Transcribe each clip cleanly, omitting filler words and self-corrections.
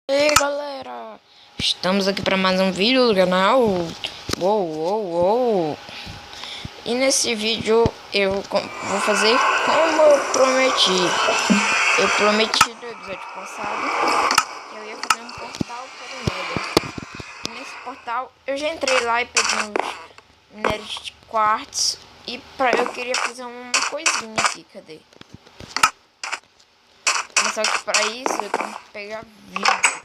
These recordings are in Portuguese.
E aí galera, estamos aqui para mais um vídeo do canal. Uou. E nesse vídeo eu vou fazer como eu prometi. Eu prometi no episódio passado que eu ia fazer um portal para o Nether. E nesse portal eu já entrei lá e peguei uns minérios de quartzo. E eu queria fazer uma coisinha aqui, cadê? Mas só que para isso eu tenho que pegar vidro.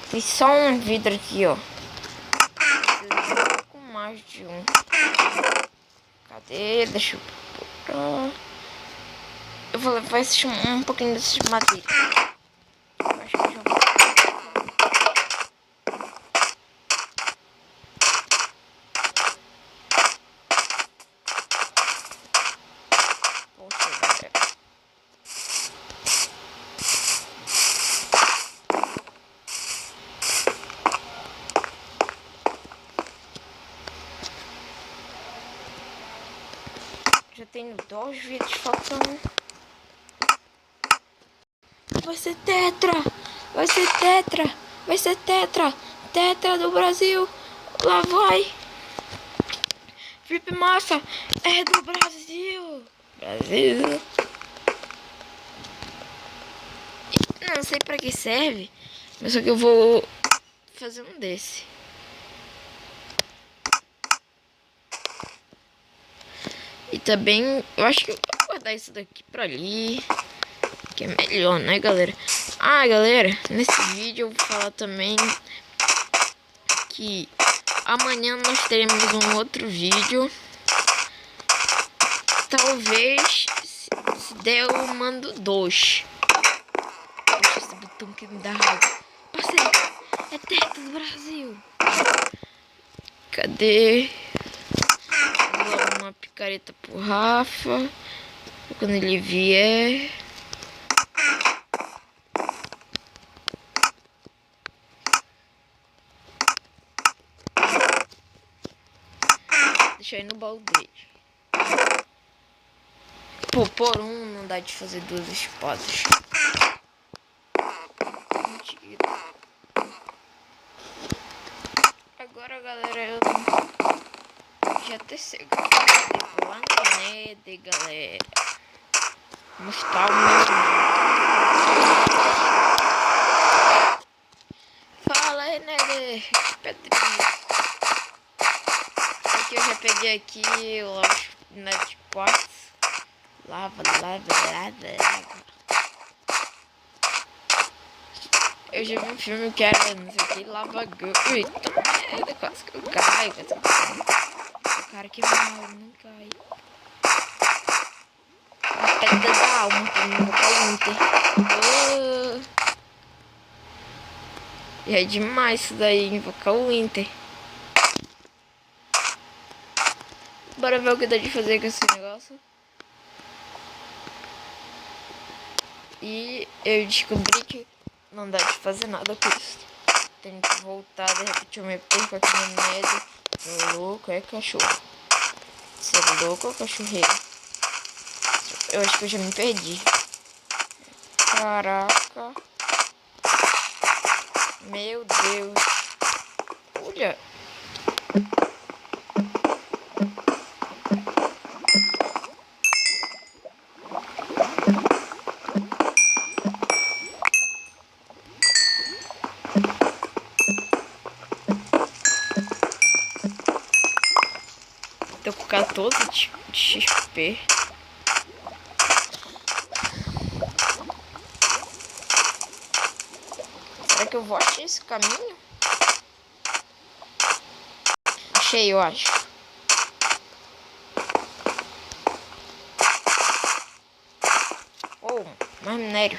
Tem só um vidro aqui, ó. Preciso com mais de um. Cadê? Deixa eu procurar. Eu vou levar um pouquinho desses madeira. Eu acho que eu já vou. Poxa, galera. Já tenho 2 vídeos faltando. Vai ser tetra! Vai ser tetra! Vai ser tetra! Tetra do Brasil! Lá vai! Flip Massa é do Brasil! Brasil! Não sei pra que serve, mas só que eu vou fazer um desse. E também, eu acho que eu vou guardar isso daqui pra ali, que é melhor, né, galera? Ah, galera, nesse vídeo eu vou falar também que amanhã nós teremos um outro vídeo. Talvez, se der, eu mando 2. Poxa, esse botão que me dá raiva. Parceiro, é teto do Brasil. Cadê? Vou dar uma picareta pro Rafa. Quando ele vier. Deixa aí no baú dele. Pô, por um não dá de fazer 2 espadas. Mentira. Agora, galera, eu já até chego lá no Nether, galera. Mostrar o meu. Fala aí, Nether. Pedrinho. Aqui eu já peguei aqui os net quartz. Lava. Eu já vi um filme que era, não sei o que, Lava Girl. Eita merda, quase que eu caio. O cara que mal, não cai. A pedra da alma pra mim, invocar o Winter. E é demais isso daí, invocar o Winter. Bora ver o que dá de fazer com esse negócio. E eu descobri que não dá de fazer nada com isso. Tenho que voltar, de repente eu me perco aqui no Nether. Seu louco é cachorro. Seu louco é cachorreiro. Eu acho que eu já me perdi. Caraca. Meu Deus. Olha. Tô com 14 de XP. Será que eu vou achar esse caminho? Achei, eu acho. Oh, mais minério.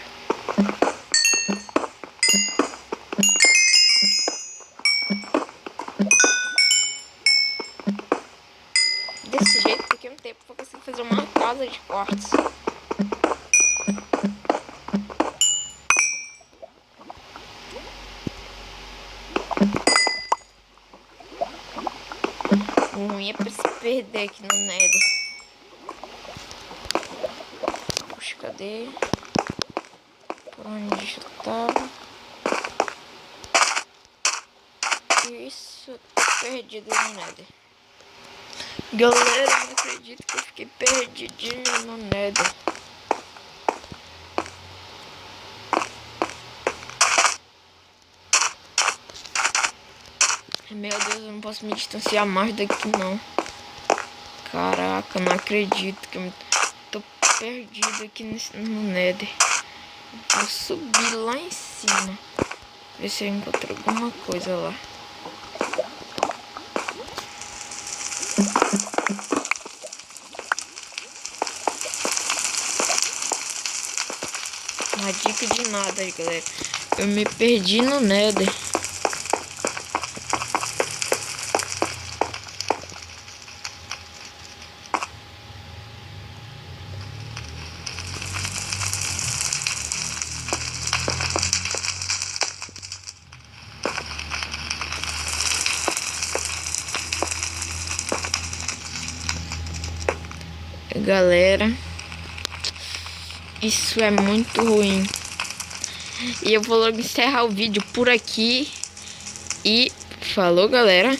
Desse jeito, daqui a um tempo eu vou conseguir fazer uma casa de quartzo. O ruim é pra se perder aqui no Nether. Puxa, cadê? Por onde eu tava? Isso, perdido no Nether. Galera, não acredito que eu fiquei perdidinho no Nether. Meu Deus, eu não posso me distanciar mais daqui não. Caraca, não acredito que eu tô perdido aqui no Nether. Vou subir lá em cima. Ver se eu encontro alguma coisa lá. Uma dica de nada, galera. Eu me perdi no Nether. Galera, isso é muito ruim. E eu vou logo encerrar o vídeo por aqui. E falou, galera.